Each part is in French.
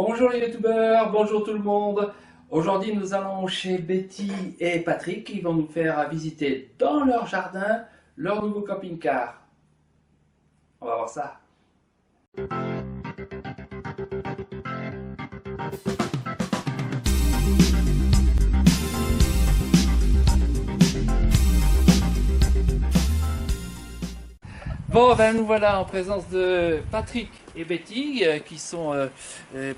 Bonjour les youtubeurs, bonjour tout le monde. Aujourd'hui nous allons chez Betty et Patrick qui vont nous faire visiter dans leur jardin leur nouveau camping-car. On va voir ça. Bon, ben nous voilà en présence de Patrick et Betty qui sont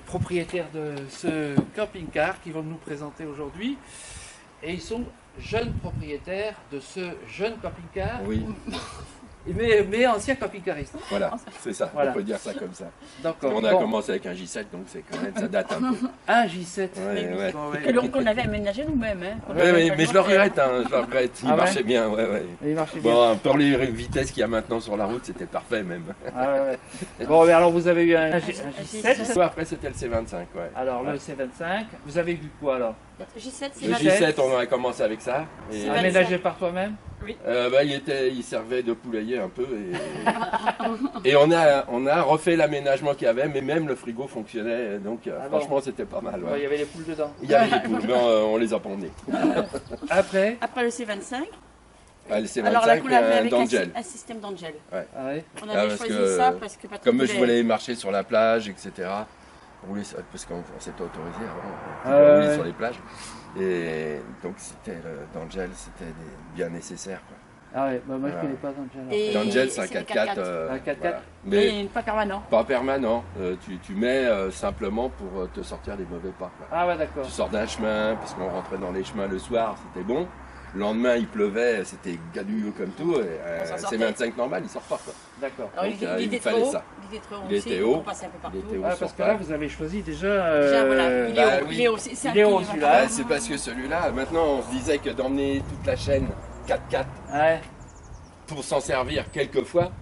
propriétaires de ce camping-car qui vont nous présenter aujourd'hui. Et ils sont jeunes propriétaires de ce jeune camping-car. Oui. Mais anciens camping-caristes. Voilà, c'est ça, Voilà. on peut dire ça comme ça. On On a commencé avec un J7, donc c'est quand même, ça date un peu. un J7. Ouais. Bon, ouais. Et donc on avait aménagé nous-mêmes. Hein, Mais je le regrette, je le regrette. Il Ah ouais marchait bien, ouais. Il marchait bien. Bon, pour les vitesses qu'il y a maintenant sur la route, c'était parfait même. Ah, ouais. Bon, mais alors vous avez eu un J7. Après, c'était le C25, ouais. Alors le C25. Vous avez vu quoi alors? J7, c'est Le la J7, on a commencé avec ça. Et, C'est Aménagé par toi-même? il servait de poulailler un peu. Et on a refait l'aménagement qu'il y avait, mais même le frigo fonctionnait. Donc franchement, c'était pas mal. Il y avait les poules dedans. Il y avait des poules, mais on les a pas emmenées. Après? Après le C25, Ah, le C25, alors là qu'on l'avait avec d'Angel. un système d'Angel. Ah ouais. On avait parce choisi que, ça parce que Patrick Comme je voulait- voulais marcher sur la plage, etc. On voulait, parce qu'on s'était autorisé avant, on Ah rouler ouais. sur les plages. Et donc c'était d'Angel, c'était bien nécessaire. Ah ouais, bah moi je Voilà. connais pas Angel. Et- D'Angel, c'est un c'est des 4x4. 4x4. Un 4x4. Voilà. Mais Mais pas permanent. pas permanent. Tu mets simplement pour te sortir des mauvais pas. Quoi. Ah ouais, d'accord. Tu sors d'un chemin, parce qu'on rentrait dans les chemins le soir, c'était bon. Le lendemain, il pleuvait, c'était gadouilleux comme tout. Et, On s'en c'est sortait. 25 normal, il sort pas. Quoi. D'accord. Alors, Donc, il il était fallait trop haut. ça. Il était trop haut Il aussi, était haut. on passait un peu partout. Il était haut. Ah, sur parce que pas. là vous avez choisi déjà. Déjà, voilà, il est bah haut. oui. Il est haut. C'est Il est haut, un celui-là. Ouais, c'est parce que celui-là, maintenant, on se disait que d'emmener toute la chaîne 4x4 Ouais. pour s'en servir quelquefois,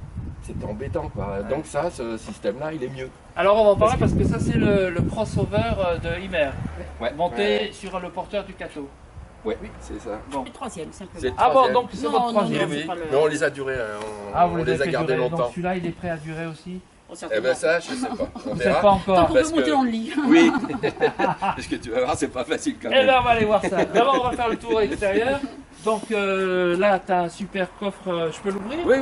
c'était embêtant. Quoi. Donc ça, ce système-là, il est mieux. Alors on va en parler parce que ça c'est le crossover de Imer. Ouais. Monté Ouais. sur le porteur du Cato. Ouais, c'est ça. Bon. Le troisième, simplement. C'est le Ah bon, troisième. donc c'est Non, votre non, troisième. non. Oui, c'est pas le- mais on les a durés, on les a fait gardés durer. Donc longtemps. celui-là il est prêt à durer aussi. On s'en Eh ben ça, je sais pas. On Vous savez verra. pas encore. Tant qu'on parce peut monter que- dans le lit. Oui, parce que tu vas voir, c'est pas facile quand Eh même. bien, on va aller voir ça. D'abord, on va faire le tour extérieur. Donc là, tu as un super coffre. Je peux l'ouvrir? Oui,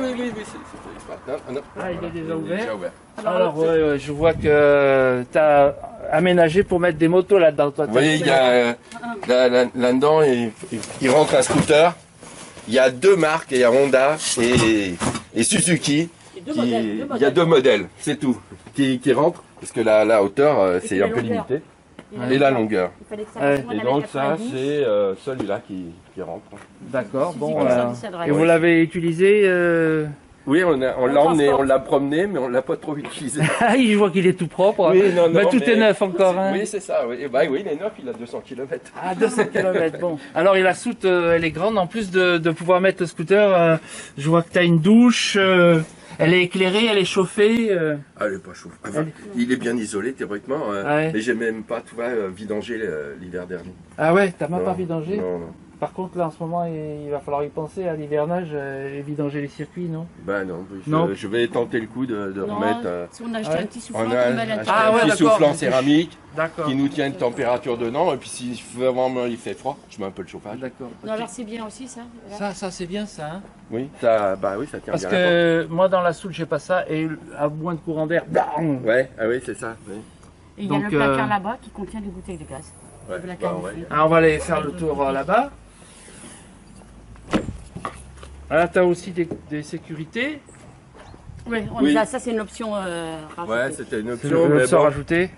c'est non. Ah, il est déjà ouvert. Déjà ouvert. Alors, ouais, je vois que tu as aménagé pour mettre des motos là-dedans. Toi, Vous voyez, il y a là-dedans, il rentre un scooter. Il y a deux marques, il y a Honda et Suzuki. Il y a deux modèles, c'est tout, qui rentrent. Parce que la hauteur, c'est la un peu longueur. limité. Et la longueur. Il fallait que ça Ouais. corresponde Et avec donc ça, 90. c'est celui-là qui rentre. D'accord. Bon, Suzuki 77 et vous l'avez utilisé Oui, on l'a emmené, on l'a promené, mais on l'a pas trop utilisé. Ah, je vois qu'il est tout propre. Oui, non, Mais tout est neuf encore. Hein. Oui, c'est ça. Oui. Et bah oui, il est neuf, il a 200 km. Ah, 200 km, bon. Alors, et la soute, elle est grande. En plus de pouvoir mettre le scooter, je vois que tu as une douche. Elle est éclairée, elle est chauffée. Ah, il est pas chaud. Enfin, il est bien isolé théoriquement, Ouais. mais j'ai même pas, tu vois, vidangé l'hiver dernier. Ah ouais, t'as même Non, pas vidangé? Non. Par contre, là, en ce moment, il va falloir y penser à l'hivernage et vidanger les circuits, non? Bah non, Non. je vais tenter le coup de Non, remettre. si on a acheté ouais. un petit soufflant, On on a met à acheté Ah un ouais, petit d'accord. soufflant en céramique D'accord. qui nous tient une température dedans, et puis si vraiment il fait froid, je mets un peu le chauffage. D'accord. Non, alors c'est bien aussi ça. Ça c'est bien ça. Hein. Oui, ça tient Parce bien. que moi, dans la soute, j'ai pas ça. Et à moins de courant d'air, bam. Ouais, ah oui, c'est ça. Oui. Et il y a Donc, le placard là-bas qui contient des bouteilles de gaz. Ouais, Le placard bah, du ouais. fond. Alors, on va aller faire le tour là-bas. Là, tu as aussi des sécurités. Oui, Oui. ça c'est une option rajoutée. Ouais, c'était une C'est option, le mais sort bon, rajouté.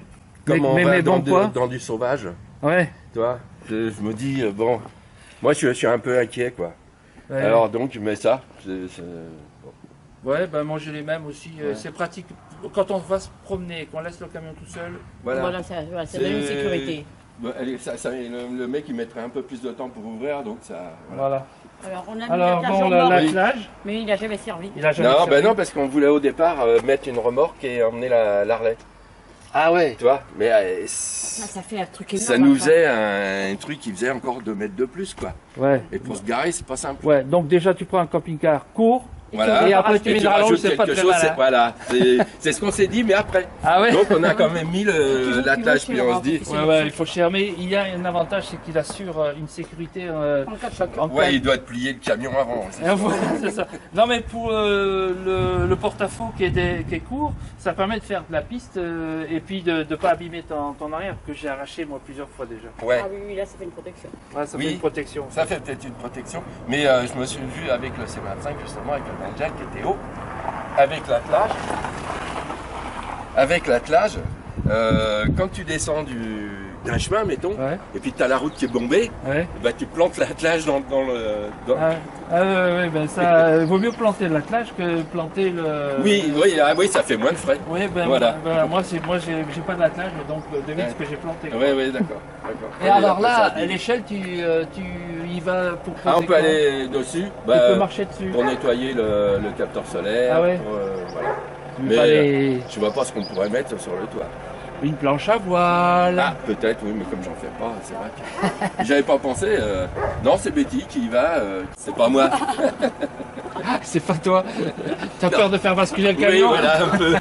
comme on mais va bon quoi. dans du sauvage, Ouais. tu vois, je me dis, bon, moi je suis un peu inquiet, quoi. Ouais. Alors donc je mets ça. Ouais, bah moi j'ai les mêmes aussi. Ouais. C'est pratique quand on va se promener, qu'on laisse le camion tout seul. Voilà, c'est la même sécurité. Bah, le mec il mettrait un peu plus de temps pour ouvrir, donc ça. Voilà. Voilà. Alors on a mis Alors l'attelage bon, en bord, l'attelage, mais il n'a jamais servi. il a jamais Non, servi. ben non, parce qu'on voulait au départ mettre une remorque et emmener l'Arlet. Ah ouais. Tu vois, mais Ça fait un truc énorme. ça nous faisait un truc qui faisait encore 2 mètres de plus, quoi. Ouais. Et pour se garer, c'est pas simple. Ouais, donc déjà tu prends un camping-car court, Voilà. Et après, tu Et mets tu de rallonge, rajoutes c'est pas quelque très chose, malin. voilà. C'est ce qu'on s'est dit, mais après. Ah ouais. Donc on a quand même mis l'attelage, tu puis veux on se dit. Ouais, il faut cher, mais il y a un avantage, c'est qu'il assure une sécurité En cas de choc. en cas Ouais, il doit te plier le camion avant. Et voilà, c'est ça. Non mais pour le porte-à-faux qui est court, ça permet de faire de la piste et puis de ne pas abîmer ton arrière, que j'ai arraché moi plusieurs fois déjà. Ouais. Ah oui, là ça fait une protection. Ouais, ça Oui. fait une protection. Ça fait peut-être une protection, mais je me suis vu avec le C25 justement, avec le Benjack qui était haut, avec l'attelage, quand tu descends d'un chemin, mettons, Ouais, et puis tu as la route qui est bombée, ouais. bah, tu plantes l'attelage dans le... Ouais, ben ça vaut mieux planter l'attelage que planter le. Oui, ça fait moins de frais. Oui, ben, Voilà. moi j'ai pas d'attelage, donc devine ce que j'ai planté. Oui, d'accord. Et alors là, à l'échelle, tu y vas pour poser on peut quoi? aller dessus, Tu peux marcher dessus. pour nettoyer le capteur solaire. Ah ouais. Voilà. Tu veux Mais pas aller- je vois pas ce qu'on pourrait mettre sur le toit. Une planche à voile. Ah, peut-être, oui, mais comme j'en fais pas, c'est vrai que j'avais pas pensé. Non, c'est Betty qui y va, c'est pas moi. C'est pas toi. T'as peur de faire basculer le Oui, camion? voilà, un peu.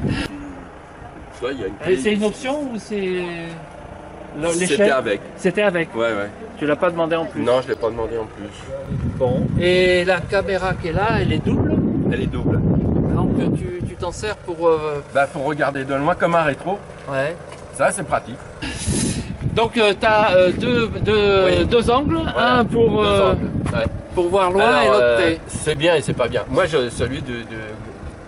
Tu vois, il y a une Et clé. c'est une option ou c'est C'était l'échelle? avec. C'était avec. Ouais, ouais. Tu l'as pas demandé en plus. Non, je l'ai pas demandé en plus. Bon. Et la caméra qui est là, elle est double. Elle est double. Donc tu t'en sers pour. Bah, pour regarder de loin comme un rétro, Ouais. ça c'est pratique. Donc tu as deux angles, Voilà. un pour, Deux angles. Ouais. pour voir loin Alors, et l'autre près. c'est bien et c'est pas bien. Moi, celui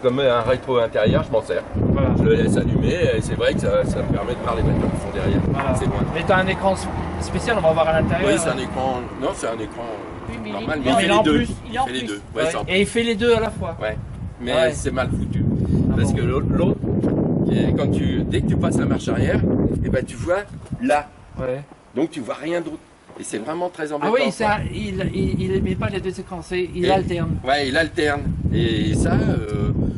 comme un rétro intérieur, je m'en sers. Voilà. Je le laisse allumer et c'est vrai que ça me permet de voir les bateaux qui sont derrière. Voilà. C'est loin. Mais tu as un écran spécial, on va voir à l'intérieur. Oui, c'est un écran. Non, c'est un écran Oui, mais normal, il mais est il fait en les deux. plus. Il est en fait les plus. deux. Ouais, Ouais. c'est en Et il fait les deux à la fois. Ouais, mais Ouais. c'est mal foutu. Ah Parce bon. que l'autre, dès que tu passes la marche arrière, et ben tu vois là. Ouais. Donc tu vois rien d'autre. Et c'est vraiment très Ah embêtant. oui, quoi. ça, il met pas les deux écrans, il Et- alterne. Ouais, il alterne. Et ça,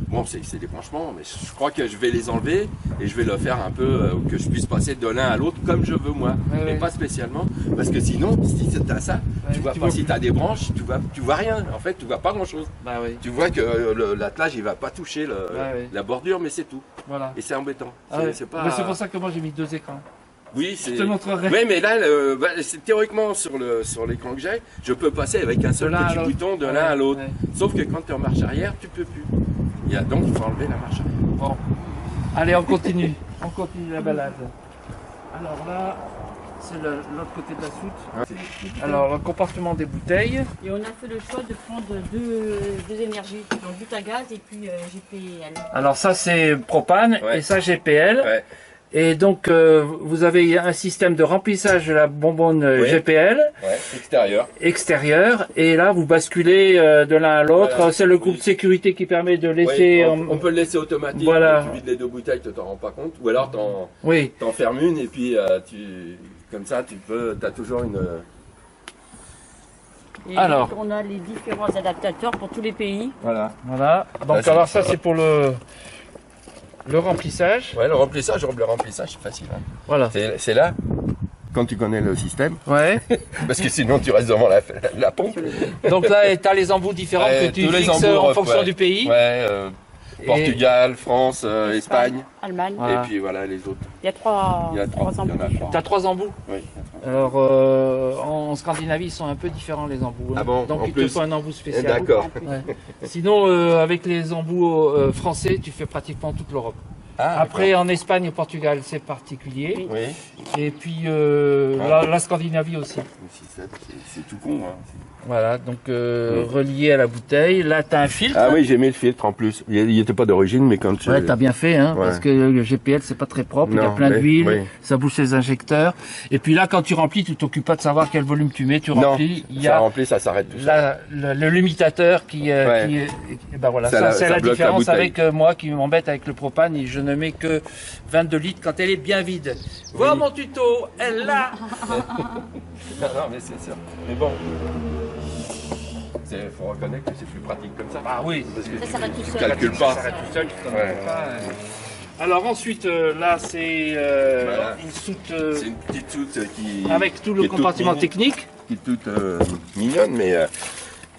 bon, c'est des branchements, mais je crois que je vais les enlever et je vais le faire un peu que je puisse passer de l'un à l'autre comme je veux moi, Ouais, mais ouais. pas spécialement. Parce que sinon, si tu as ça, Ouais, tu vois tu pas. vois Si plus. tu as des branches, tu vois rien. En fait, tu vois pas grand chose. Bah oui, Tu vois que l'attelage, il va pas toucher ouais. la bordure, mais c'est tout. voilà. Et c'est embêtant. Ah ouais. C'est pas. Mais c'est pour ça que moi j'ai mis deux écrans. Oui, Je c'est. te montrerai. Oui, mais là, théoriquement, sur l'écran que j'ai, je peux passer avec un seul De l'un à petit l'autre. bouton de Ouais, l'un à l'autre. ouais. Sauf que quand tu es en marche arrière, tu peux plus. Donc, il faut enlever la marche arrière. Bon. Allez, on continue. On continue la balade. Alors là, c'est l'autre côté de la soute. Alors, le compartiment des bouteilles. Et on a fait le choix de prendre deux énergies, donc but à gaz et puis GPL. Alors ça, c'est propane Ouais. et ça, GPL. Ouais. Et donc, vous avez un système de remplissage de la bonbonne Oui. GPL Ouais, extérieur. extérieur. Et là, vous basculez de l'un à l'autre. Voilà. C'est le groupe Oui. sécurité qui permet de Oui, laisser... on peut le laisser automatique. Voilà. Tu vides les deux bouteilles, tu t'en rends pas compte. Ou alors, Oui. t'en fermes une et puis comme ça, t'as toujours une. Et Alors. on a les différents adaptateurs pour tous les pays. Voilà. Voilà. Donc, c'est- alors ça, c'est pour le remplissage. Ouais, le remplissage, c'est facile. Hein. Voilà. C'est là, quand tu connais le système, Ouais. parce que sinon tu restes devant la pompe. Donc là, tu as les embouts différents Ouais, que tu tous les fixes embouts en Europe, fonction ouais. du pays. Ouais, Portugal, France, Espagne, Allemagne. Voilà. et puis voilà les autres. Il y a trois Il y en a trois. Tu as 3 embouts. Oui. Alors, en Scandinavie, ils sont un peu différents les embouts. hein. Ah bon, Donc, en il te plus. faut un embout spécial. D'accord. Ouais. Sinon, avec les embouts français, tu fais pratiquement toute l'Europe. Ah, Après, en Espagne et au Portugal, c'est particulier. oui. Et puis, Ouais. la Scandinavie aussi. C'est tout con. Hein. Voilà, donc relié à la bouteille. Là, tu as un filtre. Ah oui, j'ai mis le filtre en plus. Il n'était pas d'origine, mais quand tu. Ouais, t'as bien fait, hein, Ouais. parce que le GPL c'est pas très propre, il y a Non, plein mais- d'huile, oui. ça bouche les injecteurs. Et puis là, quand tu remplis, tu t'occupes pas de savoir quel volume tu mets, tu Non, remplis. Il y ça a remplit, ça s'arrête tout ça. le limitateur qui Ouais. est. Et ben voilà, Ça, ça, la- c'est ça la bloque la différence bouteille. avec moi qui m'embête avec le propane. Et je ne mets que 22 litres quand elle est bien vide. Vois mon tuto, elle l'a. Non, mais c'est sûr. Mais bon. Il faut reconnaître que c'est plus pratique comme ça. Ah oui. Parce que Ça tu, s'arrête tout tu seul. calcules pas. Ça s'arrête tout seul, tu t'en Ouais. occupes pas, Alors ensuite, là c'est Voilà. une soute C'est une petite soute qui. avec tout qui le est toute compartiment mini- technique. Qui est toute mignonne, mais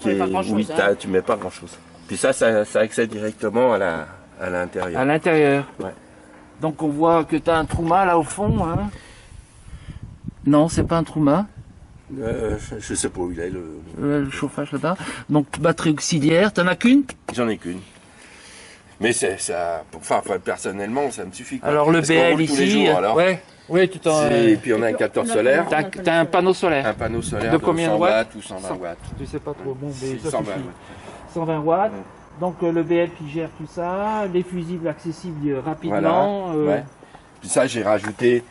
met pas grand-chose, oui, hein. tu mets pas grand chose. Puis ça accède directement à l'intérieur. À l'intérieur. Ouais. Donc on voit que tu as un Truma là au fond. Hein. Non, c'est pas un Truma. Je sais pas où il est Le chauffage là-bas. Donc batterie auxiliaire, t'en as qu'une? J'en ai qu'une. Mais personnellement, ça me suffit. Quoi. Alors le Parce qu'on BL roule tous les ici. jours, alors. Ouais. Oui, tout en. Et puis on a un capteur solaire. T'as un panneau solaire. Un panneau solaire De combien de 100 watts watts ou 120 watts. Je sais pas trop. Bon, mais ça 120 suffit. watts. 120 watts. Ouais. Donc le BL qui gère tout ça, les fusibles accessibles rapidement. Voilà. Ouais. Puis ça, j'ai rajouté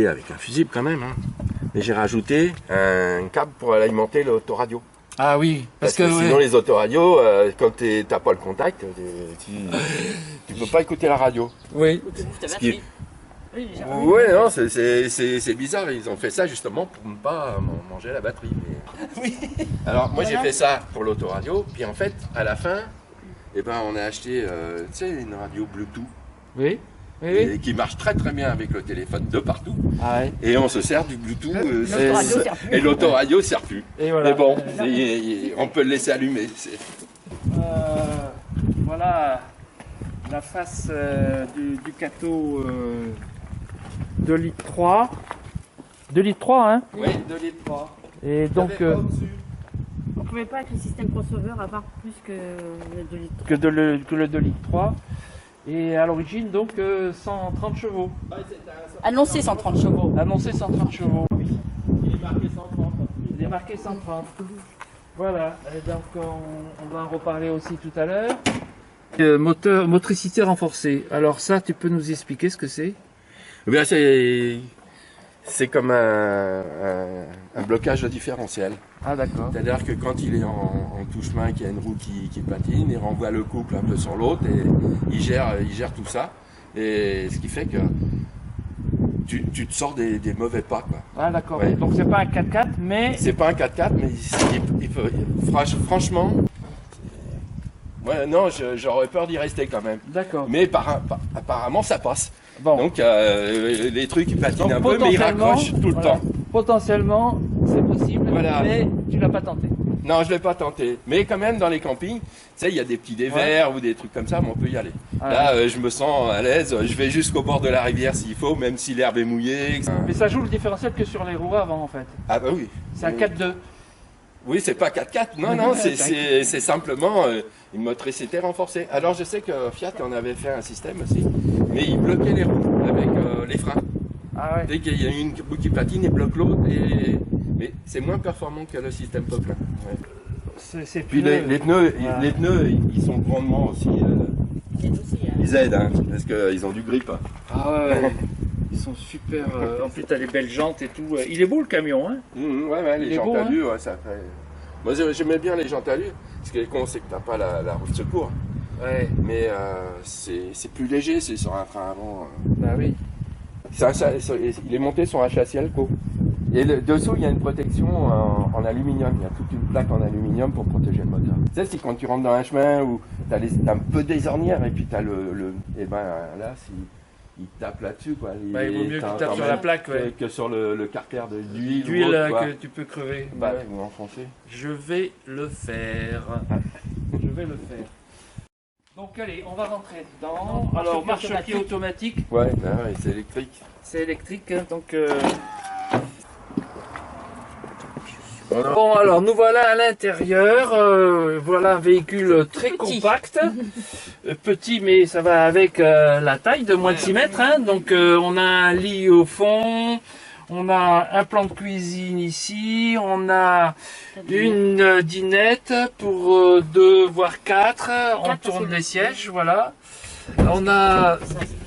avec un fusible quand même, hein, mais j'ai rajouté un câble pour alimenter l'autoradio. Ah oui, parce que sinon les autoradios, quand t'as pas le contact, tu peux pas écouter la radio. Oui. Ouais, non, c'est bizarre. Ils ont fait ça justement pour ne pas manger la batterie. Mais... Oui. Alors moi j'ai fait ça pour l'autoradio, puis en fait à la fin, eh ben on a acheté, une radio Bluetooth. Oui. Et qui marche très très bien avec le téléphone de partout. Ah ouais. Et on se sert du Bluetooth Et l'autoradio sert plus. Et voilà. Mais bon, on peut le laisser allumer. Voilà la face du Kato 2 litres 3. 2 litres 3 hein. Oui, 2 litres 3. Et donc on ne pouvait pas avec le système crossover avoir plus que le 2 litres. que le 2 litres 3. Et à l'origine, donc, 130 chevaux. Annoncé 130 chevaux. Annoncé 130 chevaux. Il est marqué 130. Il est marqué 130. Voilà. Et donc, on va en reparler aussi tout à l'heure. Motricité renforcée. Alors ça, tu peux nous expliquer ce que c'est? Eh bien, c'est comme un blocage de différentiel. Ah d'accord. C'est-à-dire que quand il est en touche-main, qu'il y a une roue qui patine, il renvoie le couple un peu sur l'autre et il gère tout ça. Et ce qui fait que tu te sors des mauvais pas, quoi. Ah d'accord. Ouais. Donc c'est pas un 4x4, mais... C'est pas un 4x4, mais franchement... Ouais, non, j'aurais peur d'y rester quand même. D'accord. Mais apparemment, ça passe. Bon. Donc, les trucs, ils patinent un peu, mais ils raccrochent tout le temps. Potentiellement, c'est possible, Voilà. mais tu l'as pas tenté. Non, je l'ai pas tenté. Mais quand même, dans les campings, tu sais, il y a des petits dévers ou des trucs comme ça, mais on peut y aller. Ah, Là, je me sens à l'aise. Je vais jusqu'au bord de la rivière s'il faut, même si l'herbe est mouillée. Mais ça joue le différentiel que sur les roues avant, en fait. Ah bah oui. C'est un 4-2. Oui, c'est pas 4x4. Non, c'est simplement une motricité renforcée. Alors, je sais que Fiat en avait fait un système aussi, mais il bloquait les roues avec les freins. Ah ouais. Dès qu'il y a une roue qui patine, il bloque l'autre. Mais c'est moins performant que le système Poplin. Ouais. C'est Puis plus... les pneus, Voilà. les pneus, ils sont grandement aussi. Ils aident, hein, parce qu'ils ont du grip. Hein. Ah ouais. Ils sont super... en plus, t'as les belles jantes et tout. Il est beau le camion, hein? Ouais, Il les est jantes beau, à hein. lu, ouais, ça fait. Moi, j'aimais bien les jantes à lu. Ce qui est con, c'est que t'as pas la roue de secours. Ouais. Mais c'est plus léger, c'est sur un frein avant. Bah oui. Il est monté sur un châssis Alco. Et dessous, il y a une protection en aluminium. Il y a toute une plaque en aluminium pour protéger le moteur. Tu sais, c'est quand tu rentres dans un chemin où t'as un peu des ornières et puis t'as et ben là, il tape là-dessus, quoi. Bah, il vaut mieux qu'il tape sur la plaque, ouais. que sur le carter d'huile. D'huile que tu peux crever. Bah, Ouais. ou enfoncer. Je vais le faire. Je vais le faire. Donc allez, on va rentrer dedans. Alors, marche-pied automatique. Ouais, c'est électrique. C'est électrique, hein, donc... Bon, alors nous voilà à l'intérieur. Voilà un véhicule très compact. Petit, mais ça va avec la taille de moins de 6 mètres. Hein. Donc on a un lit au fond. On a un plan de cuisine ici. On a une dinette pour 2 voire 4. On tourne les sièges, voilà. On a...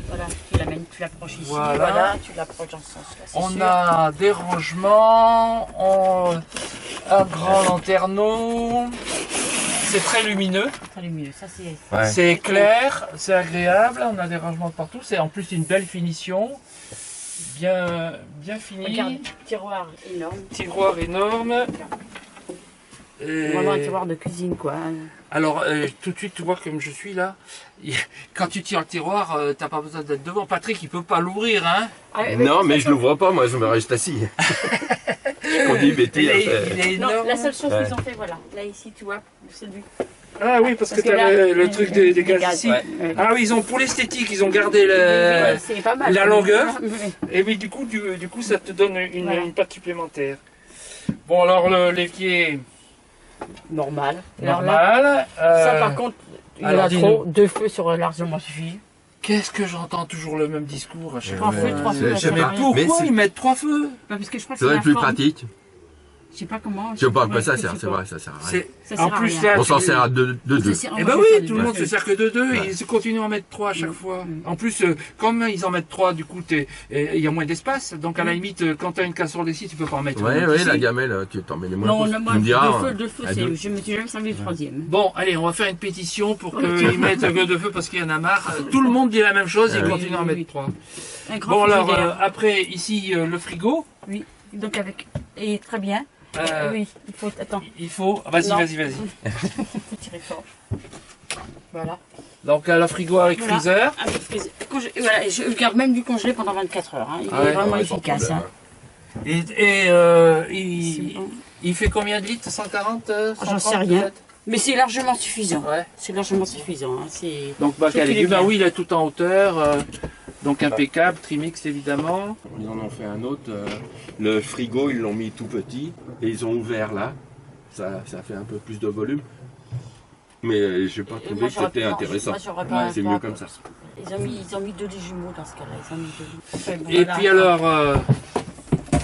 Voilà, tu l'amènes, tu l'approches ici, Voilà. tu l'approches dans ce sens-là. On a des rangements, un grand lanterneau, c'est très lumineux, Très lumineux, ça c'est... Ouais. c'est clair, c'est agréable, on a des rangements de partout, c'est en plus une belle finition, bien fini, Regarde, tiroir énorme. tiroir énorme. Et... Vraiment un tiroir de cuisine, quoi. Alors, tout de suite, tu vois comme je suis là, quand tu tires le tiroir, t'as pas besoin d'être devant. Patrick, il peut pas l'ouvrir, hein. Ah, Non, mais je l'ouvre pas, moi je me reste assis. On dit Betty. Il est Non, énorme. la seule chose Ouais. qu'ils ont fait, voilà. Là, ici, tu vois, c'est lui. Ah oui, parce que tu là, as le truc des gaz ici. Ouais. Ah oui, ils ont pour l'esthétique, ils ont gardé Oui, c'est pas mal. la longueur. Oui. Et oui, du coup, ça te donne Voilà. une patte supplémentaire. Bon, alors l'évier Normal. Alors là, normal. ça, par contre, il y en alors, a dis-nous. trop. 2 feux sur largement suffit. Qu'est-ce que j'entends toujours le même discours à chaque Trois fois. feux, trois feux, je ça sais sert Mais à pas. rien. pourquoi Mais c'est- ils mettent 3 feux? Bah, parce que je crois que Ça va c'est être la plus forme. pratique. Je sais pas comment. Je sais pas à quoi ouais, ça je sert, sais c'est pas. vrai, ça sert à rien. C'est Ça sert en à plus rien. là. On s'en tu- sert à deux. Eh ben oui, tout le monde se sert que de 2 et ils continuent à en mettre 3 à chaque fois. En plus, comme ils en mettent 3, du coup, il y a moins d'espace. Donc à la limite, quand tu as une casserole ici, tu peux pas en mettre Ouais, une ouais, ici. la gamelle, tu t'en mets les moins. Non, pouces. moi, Tu me diras. deux feux, à deux. je me suis jamais servi le troisième. Bon, allez, on va faire une pétition pour qu'ils mettent que 2 feux parce qu'il y en a marre. Tout le monde dit la même chose, ils Oui, continuent à en oui, mettre oui. 3. Un grand Bon, alors, frigidaire. après, ici, le frigo. Oui, donc avec. Et très bien. Oui, il faut. Attends, Il faut. Vas-y, Non. vas-y, vas-y. il faut tirer fort. Voilà. Donc, le frigo avec Voilà. freezer. Avec voilà, et je garde même du congelé pendant 24 heures. Hein. Il Ah ouais, est vraiment Ouais, sans efficace. problème. Hein. Et C'est il, bon. il fait combien de litres? 140 J'en 130, sais rien. peut-être. Mais c'est largement suffisant. Ouais. C'est largement suffisant. Hein. C'est. Donc, bac à Surtout les légumes. Ah biens. oui, il est tout en hauteur. Donc, impeccable. Trimix, évidemment. Ils en ont fait un autre. Le frigo, ils l'ont mis tout petit et ils ont ouvert là. Ça fait un peu plus de volume. Mais j'ai pas Et trouvé moi, que j'aurais c'était pas- non, intéressant. moi, j'aurais pas- C'est mieux comme ça. Ils ont mis 2 lits jumeaux dans ce cas-là. Ils ont mis 2 lits. Enfin, bon, Et voilà. puis, alors,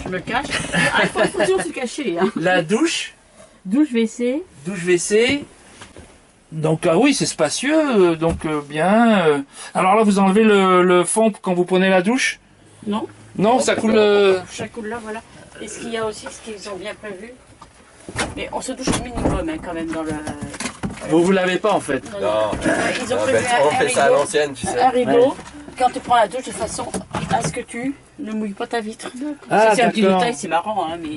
Je me cache. Ah, il faut toujours se cacher. Hein. la douche. Douche WC. Douche WC. Donc ah oui, c'est spacieux, donc bien. Alors là, vous enlevez le fond quand vous prenez la douche? Non. Non, ça coule. Ça coule là, voilà. Et ce qu'il y a aussi, ce qu'ils ont bien prévu. Mais on se douche au minimum hein, quand même dans le. Vous l'avez pas en fait. Non, Non. Ils ont On prévu fait, on fait ça à rideau. l'ancienne, tu sais. Un rideau. Quand tu prends la douche de façon à ce que tu ne mouilles pas ta vitre. Ah, c'est un petit d'accord. détail, c'est marrant, hein, mais.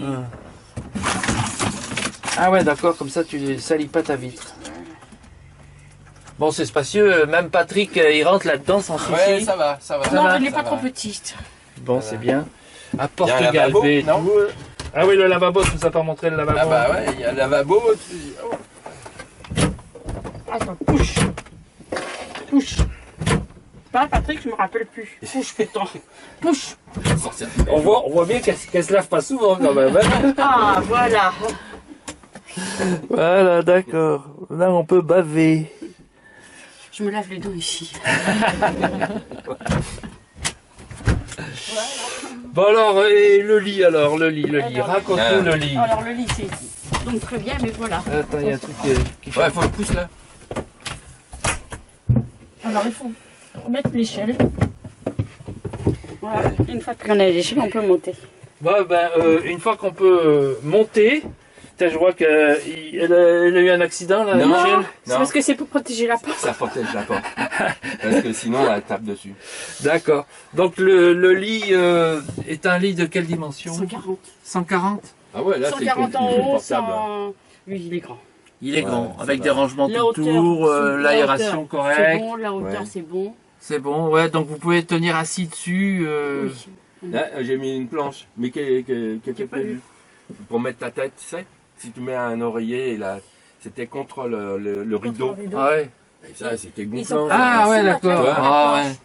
Ah ouais, d'accord, comme ça tu salis pas ta vitre. Bon, c'est spacieux. Même Patrick, il rentre là-dedans sans souci. Ouais, ça va, ça va. Non, va, il n'est ça pas va. trop petite. Bon, c'est bien. À porte Il y a un lavabo, galbée et non tout. Ah oui, le lavabo, tu nous as pas montré le lavabo. Ah bah ouais, il y a un lavabo. Attends, couche. Couche. Pas Patrick, je me rappelle plus. Couche, putain. Couche. On voit bien qu'elle se lave pas souvent quand même. hein. Ah, voilà. Voilà, d'accord. Là, on peut baver. Je me lave les dents ici. Bon alors, et le lit alors, le lit. Alors, Raconte-nous le lit. Alors, le lit, c'est donc très bien, mais voilà. Attends, il y a un truc qui fait... Ouais, faut le pouce là. Alors, il faut mettre l'échelle. Voilà. Une fois qu'on a l'échelle, on peut monter. Bon, une fois qu'on peut monter, je vois qu'elle a eu un accident là, Non. Michel. C'est parce que c'est pour protéger la porte. Ça protège la porte. Parce que sinon, elle tape dessus. D'accord. Donc le lit est un lit de quelle dimension? 140. 140. Ah ouais, là, c'est 140 en haut, confortable. 100... Oui, il est grand. Il est Ouais, grand, ça avec va. des rangements La tout hauteur, autour, la l'aération hauteur, C'est correcte. bon, la hauteur, Ouais. c'est bon. C'est bon, ouais, donc vous pouvez tenir assis dessus. Oui. Là, j'ai mis une planche, mais qui était pas prévue. Pour mettre ta tête, tu sais. Si tu mets un oreiller, et là, c'était contre le rideau. Ouais. Et ça, c'était Ils sont gonflant. Ah ouais, Sous la d'accord. tête, Ah la ouais.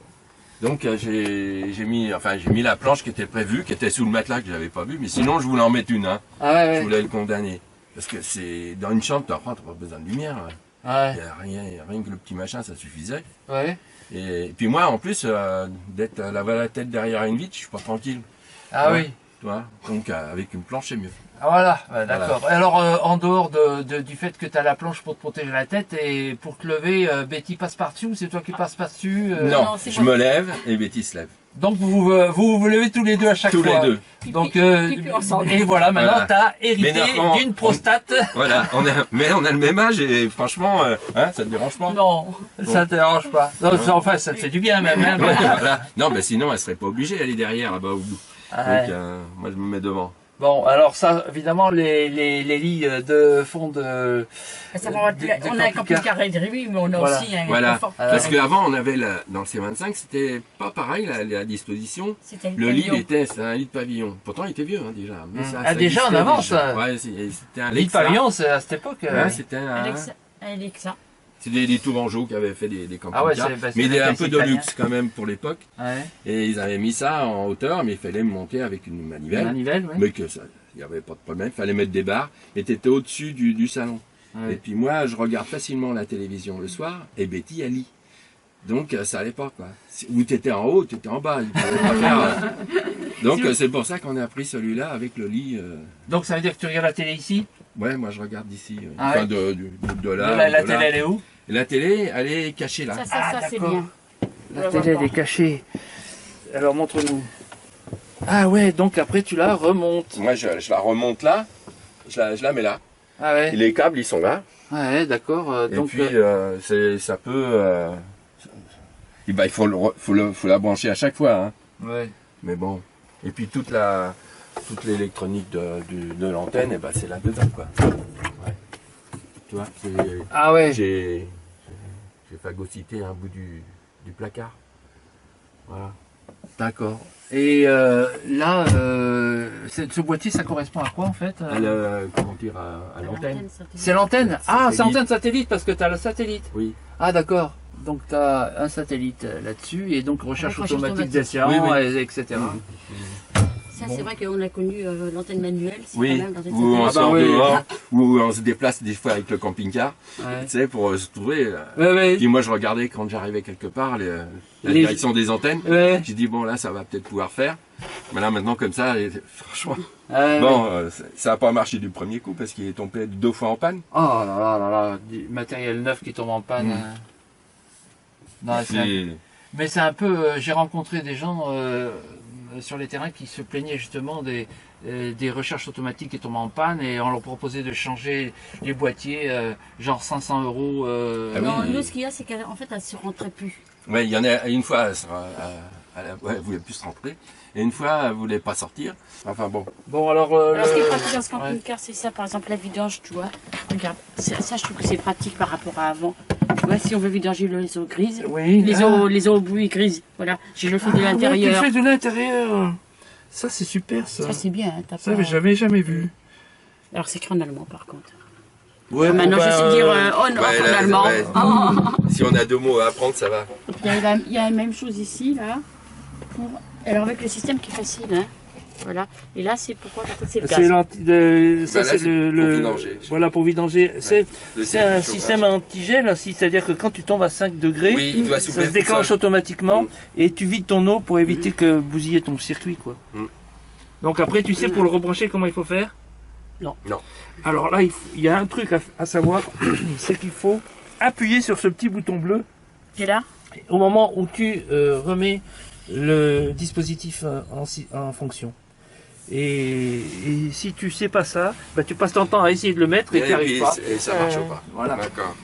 Donc j'ai mis la planche qui était prévue, qui était sous le matelas que j'avais pas vu, mais sinon je voulais en mettre une, hein. Ah ouais, Je ouais. voulais le condamner. Parce que c'est dans une chambre, t'as pas besoin de lumière. Ouais. Il y a rien que le petit machin, ça suffisait. Ouais. Et puis moi, en plus, d'être laver la tête derrière une vitre, je suis pas tranquille. Ah Ouais. oui. Tu vois. Donc avec une planche, c'est mieux. Ah, voilà, ouais, d'accord. Alors, en dehors du fait que tu as la planche pour te protéger la tête et pour te lever, Betty passe par-dessus ou c'est toi qui passes par-dessus non, non, c'est je moi. me lève et Betty se lève. Donc, vous levez tous les deux à chaque Tous fois. les deux. Donc, Pipi ensemble. et voilà, maintenant, Voilà. tu as hérité Mais non, d'une prostate. Voilà, mais on a le même âge et franchement, hein, ça te dérange pas? Non. Ça te dérange pas. Non, enfin, ça te fait du bien même. Hein. Ouais, voilà. Non, mais sinon, elle serait pas obligée d'aller derrière là-bas au bout. Ouais. Donc, moi, je me mets devant. Bon, alors ça, évidemment, les lits de fond de... On a un camping-car réduit, mais on a Voilà. aussi un Voilà, confort. parce qu'avant on avait dans le C25, c'était pas pareil la disposition. C'était Le lit c'était un lit de pavillon. Pourtant il était vieux hein, déjà. Mais ça déjà, existait en avance, déjà. ça. Ouais, c'était un lit de Lexa. pavillon, c'est à cette époque. Ouais, c'était un. Alexa. C'est des Tourangeaux qui avaient fait des camping-cars. Ah ouais, mais il des était un peu de Italiens. luxe quand même pour l'époque. Ouais. Et ils avaient mis ça en hauteur, mais il fallait monter avec une manivelle. Manivelle, ouais. Mais que ça, il n'y avait pas de problème. Il fallait mettre des barres. Et tu étais au-dessus du salon. Ouais. Et puis moi, je regarde facilement la télévision le soir, et Betty, elle lit. Donc ça allait pas quoi. Ou tu étais en haut, tu étais en bas. Il fallait pas faire, Donc c'est pour ça qu'on a pris celui-là avec le lit. Donc ça veut dire que tu regardes la télé ici? Ouais, moi je regarde d'ici. Ah Enfin, ouais. de là. La de télé, là. elle est où? Et la télé, elle est cachée là. Ça c'est d'accord. bien. La télé, elle est cachée. Alors montre-nous. Ah ouais, donc après tu la remontes. Moi je la remonte là, je la mets là. Ah ouais. Et les câbles ils sont là. Ah ouais, d'accord. Et Donc puis ça peut. Et ben, faut la brancher à chaque fois. Hein. ouais. Mais bon. Et puis toute l'électronique de l'antenne, et ben c'est là dedans quoi. Ouais. Tu vois, Ah ouais. j'ai phagocyté un bout du placard. Voilà. D'accord. Et là, ce boîtier, ça correspond à quoi en fait? Comment dire à l'antenne. C'est l'antenne. Ah, c'est Satellite. antenne satellite parce que tu as le satellite. Oui. Ah d'accord. Donc tu as un satellite là-dessus et donc recherche Recherche automatique automatique. d'escient, Oui, oui. etc. Ça c'est vrai qu'on a connu l'antenne manuelle. C'est Oui, pas mal l'antenne où on satellite. sort oui. dehors, où on se déplace des fois avec le camping-car, Ouais. tu sais, pour se trouver. Ouais, ouais. Puis moi, je regardais quand j'arrivais quelque part la Les- direction des antennes. Ouais. J'ai dit, bon, là, ça va peut-être pouvoir faire. Mais là, maintenant, comme ça, franchement, Ouais, bon, ça n'a pas marché du premier coup parce qu'il est tombé 2 fois en panne. Oh là là là là, du matériel neuf qui tombe en panne. Non, mais c'est un peu. J'ai rencontré des gens sur les terrains qui se plaignaient justement des recherches automatiques qui tombent en panne et on leur proposait de changer les boîtiers, genre 500 €. Ah oui. Non, nous ce qu'il y a c'est qu'en fait elle se rentrait plus. Ouais, il y en a une fois, elle voulait plus se rentrer. Et une fois, elle voulait pas sortir. Enfin bon. Bon alors. Alors ce qui est pratique dans ce camping-car c'est ça, par exemple la vidange, tu vois. Regarde, ça je trouve que c'est pratique par rapport à avant. Tu vois, si on veut vidanger les eaux grises, Oui. les eaux bouillies grises, voilà, je le fais de l'intérieur. Tu fais de l'intérieur. Ça c'est super ça. Ça c'est bien, hein, t'as Ça pas... j'avais jamais vu. Alors c'est écrit en allemand par contre. Ouais, Maintenant je sais dire on off en allemand. ouais. Oh. Si on a 2 mots à apprendre, ça va. Et puis, il y a la même chose ici, là. Alors avec le système qui est facile, hein. Voilà. Et là c'est pourquoi c'est le C'est gaz. ça là, c'est c'est le pour vidanger. voilà pour vidanger. C'est Le un chauffage. système antigel, c'est-à-dire que quand tu tombes à 5 degrés, Oui, il doit ça s'ouvrir se déclenche tout seul. automatiquement Mm. et tu vides ton eau pour éviter que bousiller ton circuit quoi. Mm. Donc après tu sais pour le rebrancher comment il faut faire? Non. Non. Alors là il y a un truc à savoir, c'est qu'il faut appuyer sur ce petit bouton bleu Et là au moment où tu remets le dispositif en fonction. Et si tu sais pas ça, bah, tu passes ton temps à essayer de le mettre et tu n'y arrives pas. Et ça marche pas. Voilà. D'accord.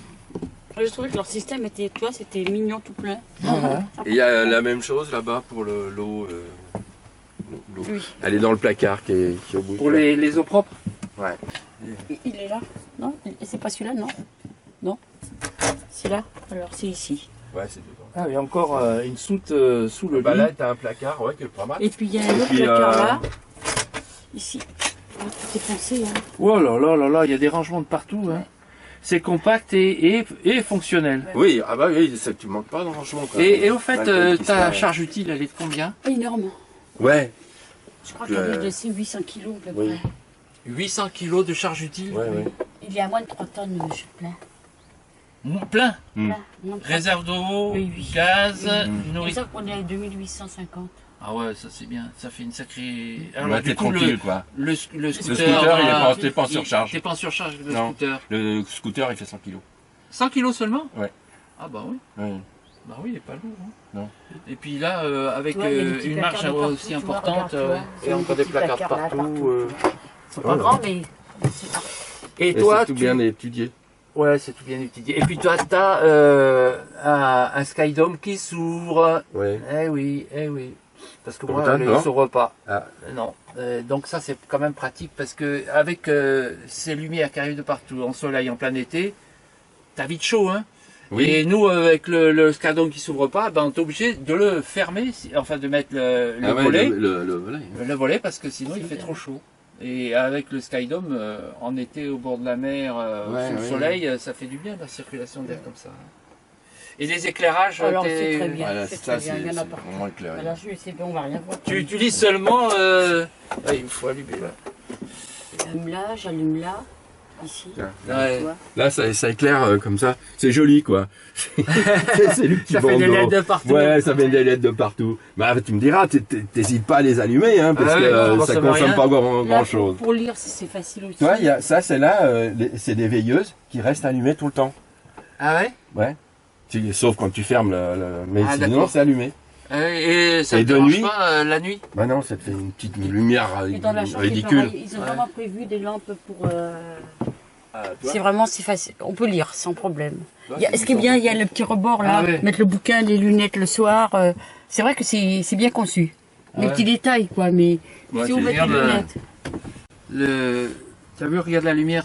je trouvais que leur système était, toi, c'était mignon tout plein. Voilà. Et il y a la même chose là-bas pour l'eau. L'eau. Oui. Elle est dans le placard qui est au bout. Pour les eaux propres. Ouais. Il est là. Non, c'est pas celui-là, non. Non. C'est là. Alors c'est ici. Ouais, c'est dedans. Ah, il y a encore une soute sous le Bah lit. là, t'as un placard, ouais, qui est pas mal. Et puis il y a un autre puis, placard là. Ici. Ah, tout est pensé, hein. Oh là là là là, il y a des rangements de partout. Hein. C'est compact et fonctionnel. Oui, ah bah oui, tu manques pas de rangement. Quoi. Et au fait, Malgré qu'il ta soit- charge utile, elle est de combien? Énorme. Ouais, Je crois qu'elle est de 800 kilos à peu Oui. près. 800 kg de charge utile. ouais, ouais. Il est à moins de 3 tonnes, je plein. Plein. Mm. Plein. Moins de 3 Réserve d'eau, Oui, oui. gaz, C'est nourriture. ça qu'on est à 2850. Ah ouais, ça c'est bien. Ça fait une sacrée. Ouais, t'es tranquille, quoi. le scooter, Le scooter, t'es pas en il- surcharge. T'es pas en surcharge le Non. scooter. Le scooter, il fait 100 kilos. 100 kg seulement? Ouais. Ah bah oui. Ouais. Bah oui, il est pas lourd. Hein. Non. Et puis là, avec Tu vois, il y a des petits une placards marche de partout, aussi tu vois, importante, regarde, tu vois. et C'est encore des des petits placards placards là, partout. partout, Ils sont pas Ouais. grands, mais c'est pas. Et Et toi, c'est tout bien étudié. Ouais, c'est tout bien étudié. Et puis toi, t'as un Skydome qui s'ouvre. Ouais. Eh oui, eh oui. Parce que Pour moi, autant, il non. ne s'ouvre pas. Ah. Non. Donc ça, c'est quand même pratique parce que avec ces lumières qui arrivent de partout, en soleil, en plein été, t'as vite chaud, hein. Oui. Et nous, avec le Skydome qui s'ouvre pas, ben, on est obligé de le fermer, enfin de mettre le Ah ouais, volet. le volet. Le volet parce que sinon il fait trop chaud. Et avec le Skydome, en été au bord de la mer, Ouais, sous le ouais, soleil, ça fait du bien la circulation d'air comme ça. Et les éclairages, Alors c'est très bien. Voilà, c'est ça, très bien, il y en a c'est partout. vraiment éclairé. Alors je sais pas, on va rien voir. tu utilises seulement... Ah, il faut allumer là. J'allume là, j'allume là, ici. Tiens. Ouais. Tu vois. Là, ça éclaire comme ça. C'est joli, quoi. C'est lui qui Ça fait des bandeau. LED de partout. Ouais, ça fait des LED de partout. Bah, tu me diras, t'hésites pas à les allumer, hein, parce Ah que oui, non, ça ça consomme rien. pas Là, grand chose. pour lire, c'est facile aussi. Tu vois, ça, c'est là, c'est des veilleuses qui restent allumées tout le temps. Ah ouais. Ouais. Sauf quand tu fermes mais Ah, sinon, d'accord. c'est allumé. Et ça Et te de dérange nuit pas la nuit? Bah non, ça te fait une petite lumière Et dans la chambre, ridicule. ils ont vraiment prévu des lampes pour. Ah, C'est facile. On peut lire sans problème. Ce qui est bien, il y a le petit rebord là, Ah ouais. mettre le bouquin, les lunettes le soir. C'est vrai que c'est bien conçu. Les Ouais. petits détails quoi, mais Ouais, si tu on met les regardes, lunettes. T'as vu, regarde la lumière,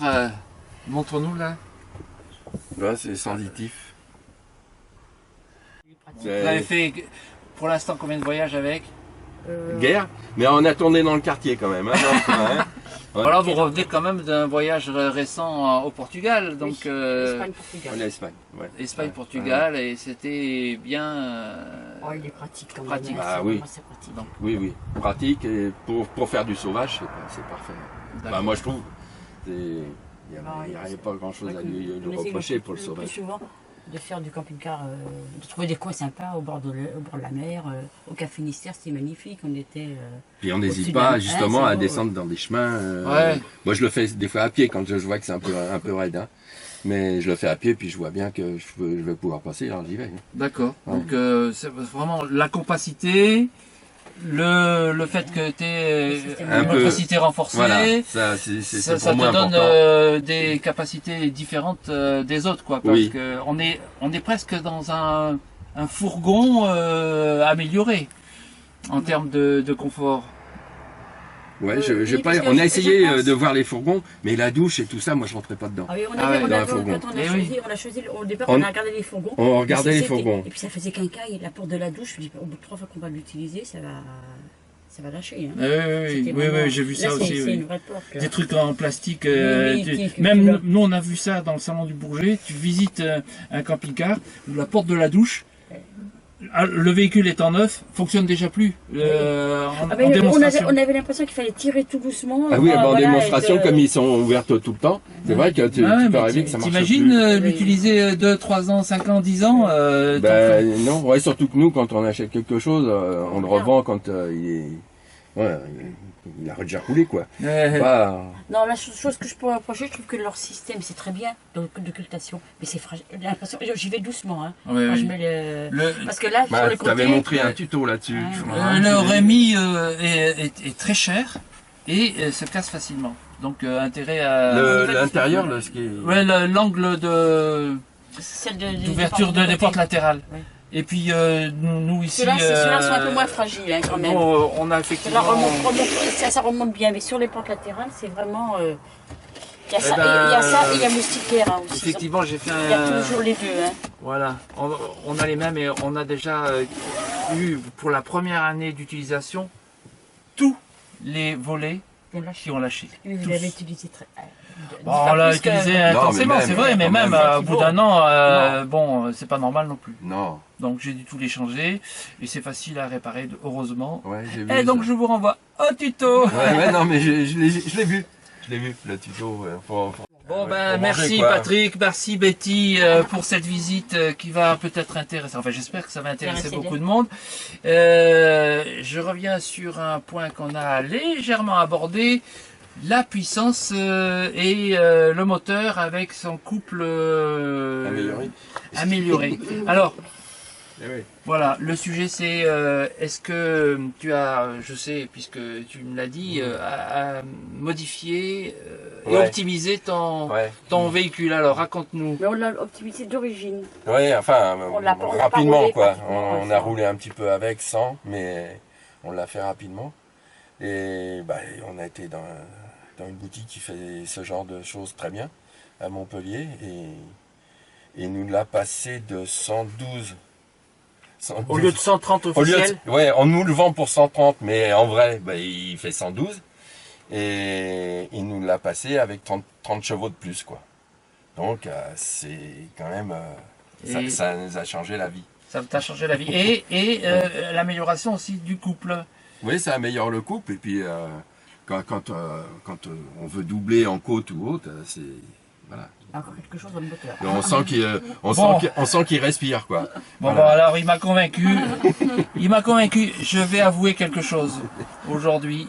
montre-nous là. Là, c'est sensitif. Vous avez fait pour l'instant combien de voyages avec? Guerre, mais on a tourné dans le quartier quand même. Hein, donc, hein. Ouais. Alors vous revenez quand même d'un voyage récent au Portugal, donc Espagne, Portugal. On est à Espagne. Ouais. Espagne-Portugal, et c'était bien. Oh, il est pratique quand même. Pratique. hein, Ah c'est oui. vraiment, c'est pratique. Donc, Oui, oui. Pratique et pour faire du sauvage, c'est parfait. Bah, moi, je trouve. Il n'y a pas grand chose à lui On essaie reprocher pour le plus sauvage. souvent de faire du camping-car, de trouver des coins sympas au bord de la mer. Au Cap Finistère, c'était magnifique. On était. Puis on Au-dessus n'hésite de pas la- justement Ah, à c'est beau, descendre dans des chemins. Ouais. Moi, je le fais des fois à pied quand je vois que c'est un peu raide. Hein. Mais je le fais à pied, puis je vois bien que je vais pouvoir passer, alors j'y vais. d'accord. Ouais. Donc c'est vraiment la compacité, le fait que tu aies Un une peu. capacité renforcée. Voilà, ça c'est Ça pour moi te donne important. des capacités différentes des autres, quoi. Parce Oui. que on est presque dans un fourgon amélioré en termes de confort. Ouais, oui, parce que on a je essayé pense- de voir les fourgons, mais la douche et tout ça, moi je rentrais pas dedans. Ah oui, on Ah avait, ouais, on dans avait- un fourgon. quand Eh oui. on a choisi, au départ, On- on a regardé les fourgons. on regardait Mais les c'était- fourgons. Et puis ça faisait quincaille, la porte de la douche, je dis, au bout de 3 fois qu'on va l'utiliser, ça va lâcher. Hein. C'était vraiment- j'ai vu Là, ça c'est- aussi. C'est oui. une vraie porte. là. Des trucs en plastique. Oui, qui même va- nous, on a vu ça dans le salon du Bourget. Tu visites un camping-car où la porte de la douche, le véhicule étant neuf, fonctionne déjà plus en Ah, mais démonstration. on avait l'impression qu'il fallait tirer tout doucement. Ah oui, voilà, en voilà, démonstration, et de- comme ils sont ouvertes tout le temps, c'est vrai que tu Ah ouais, peux mais arriver que ça marche t'imagines plus. l'utiliser 2, 3 ans, 5 ans, 10 ans Ben non, ouais, surtout que nous, quand on achète quelque chose, on le revend quand il a déjà roulé, quoi. Pas- Non, la chose que je pourrais reprocher, je trouve que leur système, c'est très bien d'occultation. Mais c'est fragile. J'ai l'impression, j'y vais doucement. Hein. Ouais, Moi, je oui. mets le... Le, Parce que là, Bah, sur le tu côté... t'avais montré un tuto là-dessus. le Rémi est très cher et se casse facilement. Donc intérêt à... L'intérieur, ce qui est... Ouais, l'angle Celle d'ouverture des portes latérales. Ouais. Et puis nous ici... Ceux-là sont un peu moins fragiles hein, quand même. Bon, on a Ça effectivement... ça remonte bien, mais sur les portes latérales, c'est vraiment... Il y a Eh ça, ben, il y a ça et il y a moustiquaire hein, aussi. Effectivement, j'ai fait Il y a toujours les deux. Hein. Voilà, on a les mêmes et on a déjà eu pour la première année d'utilisation tous les volets qui ont lâché. Mais vous Tous. l'avez utilisé très... Bon, on l'a utilisé intensément, même, c'est vrai, mais quand même même. au bout d'un an, bon, c'est pas normal non plus. Non, Donc j'ai dû tout les changer et c'est facile à réparer, heureusement. ouais, j'ai vu. Et donc je vous renvoie au tuto. Ouais, non, mais je l'ai vu. Je l'ai vu, le tuto. Bon Ouais, ben faut merci manger, quoi. Patrick, merci Betty pour cette visite qui va peut-être intéresser, enfin j'espère que ça va intéresser Intéressé beaucoup de monde. Je reviens sur un point qu'on a légèrement abordé, la puissance et le moteur avec son couple amélioré. Alors voilà, le sujet c'est est-ce que tu as, je sais puisque tu me l'as dit, à modifier et Ouais. optimiser ton Ouais. véhicule. Alors raconte-nous. Mais on l'a optimisé d'origine. Ouais, enfin, On l'a pas rapidement, roulé quoi. pratiquement, On ouais, a ça. roulé un petit peu avec, sans, mais On l'a fait rapidement. Et on a été dans une boutique qui fait ce genre de choses très bien, à Montpellier. Et il nous l'a passé de 112. Au lieu de 130 officiels. Ouais, on nous le vend pour 130, mais en vrai, il fait 112. Et il nous l'a passé avec 30 chevaux de plus, quoi. Donc, c'est quand même... ça nous a changé la vie. Ça t'a changé la vie. Et l'amélioration aussi du couple. Oui, ça améliore le couple. Et puis, quand on veut doubler en côte ou autre, c'est... Voilà. Encore quelque chose dans le moteur. On sent qu'il respire, quoi. Bon, alors il m'a convaincu. Je vais avouer quelque chose. Aujourd'hui,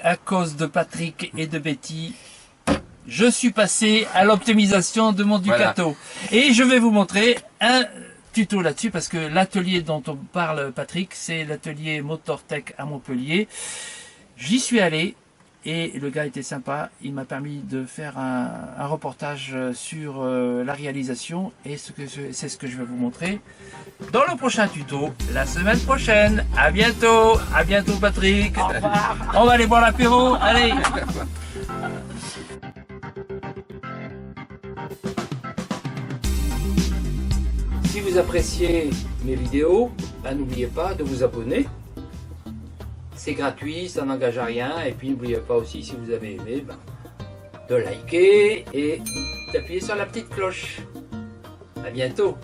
à cause de Patrick et de Betty, je suis passé à l'optimisation de mon Ducato. Voilà. Et je vais vous montrer un tuto là-dessus, parce que l'atelier dont on parle, Patrick, c'est l'atelier Motortech à Montpellier. J'y suis allé. Et le gars était sympa, il m'a permis de faire un reportage sur la réalisation et c'est ce que je vais vous montrer dans le prochain tuto la semaine prochaine. À bientôt Patrick. Au revoir. On va aller boire l'apéro, allez. Si vous appréciez mes vidéos, n'oubliez pas de vous abonner. C'est gratuit, ça n'engage à rien. Et puis n'oubliez pas aussi, si vous avez aimé, de liker et d'appuyer sur la petite cloche. À bientôt.